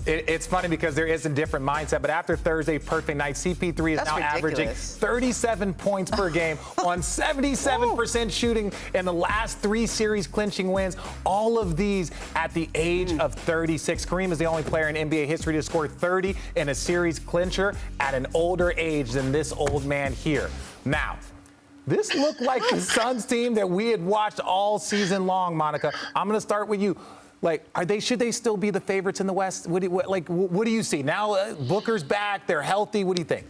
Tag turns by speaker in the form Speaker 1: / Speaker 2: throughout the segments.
Speaker 1: it's funny because there is a different mindset. But after Thursday, perfect night, CP3 is now averaging 37 points per game on 77% shooting in the last 3 series clinching wins. All of these at the age of 36. Kareem is the only player in NBA history to score 30 in a series clincher at an older age than this old man here. Now, this looked like the Suns team that we had watched all season long, Monica. I'm going to start with you. Like, should they still be the favorites in the West? What do you see? Now Booker's back. They're healthy. What do you think?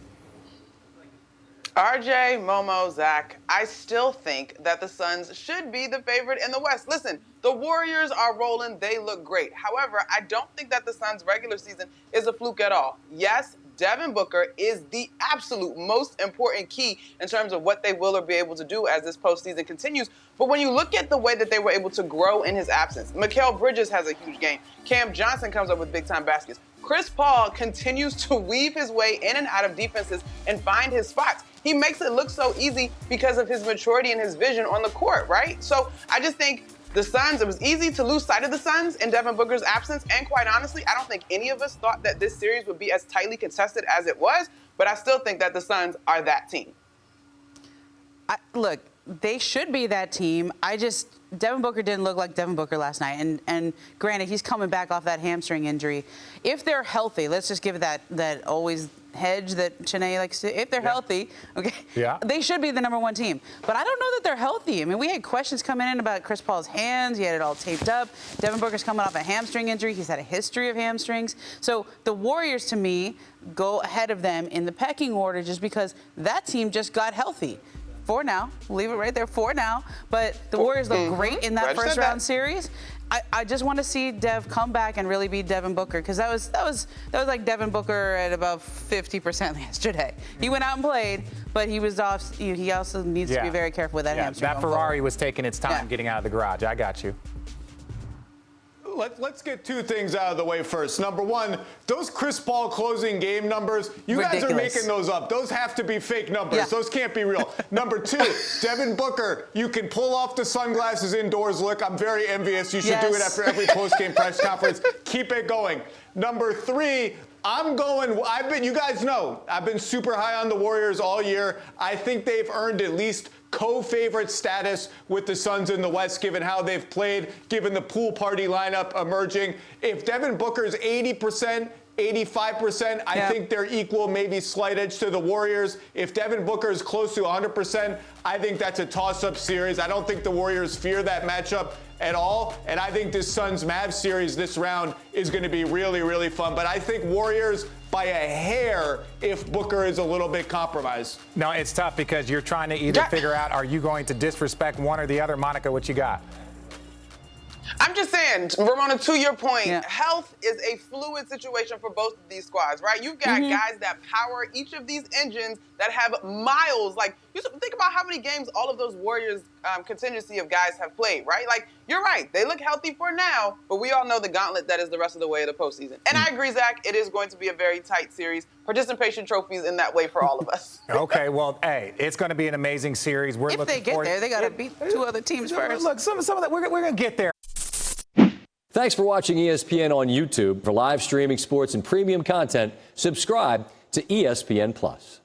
Speaker 2: RJ, Momo, Zach, I still think that the Suns should be the favorite in the West. Listen, the Warriors are rolling. They look great. However, I don't think that the Suns' regular season is a fluke at all. Yes, Devin Booker is the absolute most important key in terms of what they will or be able to do as this postseason continues. But when you look at the way that they were able to grow in his absence, Mikal Bridges has a huge game. Cam Johnson comes up with big-time baskets. Chris Paul continues to weave his way in and out of defenses and find his spots. He makes it look so easy because of his maturity and his vision on the court, right? So I just think the Suns, it was easy to lose sight of the Suns in Devin Booker's absence. And quite honestly, I don't think any of us thought that this series would be as tightly contested as it was. But I still think that the Suns are that team.
Speaker 3: Look, they should be that team. Devin Booker didn't look like Devin Booker last night. And granted, he's coming back off that hamstring injury. If they're healthy, let's just give it that always hedge that Chennai likes to. If they're healthy, okay, they should be the #1 team. But I don't know that they're healthy. I mean, we had questions coming in about Chris Paul's hands. He had it all taped up. Devin Booker's coming off a hamstring injury. He's had a history of hamstrings. So the Warriors, to me, go ahead of them in the pecking order just because that team just got healthy. For now, leave it right there. For now, but the Warriors look great in that first round series. I just want to see Dev come back and really beat Devin Booker because that was like Devin Booker at about 50% yesterday. He went out and played, but he was off. He also needs to be very careful with that hamstring.
Speaker 1: That Ferrari was taking its time getting out of the garage. I got you.
Speaker 4: Let's get 2 things out of the way first. Number 1, those Chris Paul closing game numbers, you guys are making those up. Those have to be fake numbers. Those can't be real. Number 2, Devin Booker, you can pull off the sunglasses indoors look. I'm very envious. You should do it after every post-game press conference. Keep it going. Number 3, you guys know, I've been super high on the Warriors all year. I think they've earned at least co-favorite status with the Suns in the West, given how they've played, given the pool party lineup emerging. If Devin Booker's 80%, 85%, I think they're equal, maybe slight edge to the Warriors. If Devin Booker is close to 100%, I think that's a toss-up series. I don't think the Warriors fear that matchup at all. And I think this Suns-Mavs series this round is going to be really, really fun. But I think Warriors by a hair if Booker is a little bit compromised.
Speaker 1: No, it's tough because you're trying to either figure out, are you going to disrespect one or the other? Monica, what you got?
Speaker 2: I'm just saying, Ramona, to your point, health is a fluid situation for both of these squads, right? You've got guys that power each of these engines that have miles. Like, you think about how many games all of those Warriors contingency of guys have played, right? Like, you're right. They look healthy for now, but we all know the gauntlet that is the rest of the way of the postseason. And I agree, Zach, it is going to be a very tight series. Participation trophies in that way for all of us.
Speaker 1: Okay, well, hey, it's going to be an amazing series.
Speaker 3: If they get there, they got to beat 2 other teams first.
Speaker 1: Look, some of that, we're going to get there.
Speaker 5: Thanks for watching ESPN on YouTube. For live streaming sports and premium content, subscribe to ESPN+.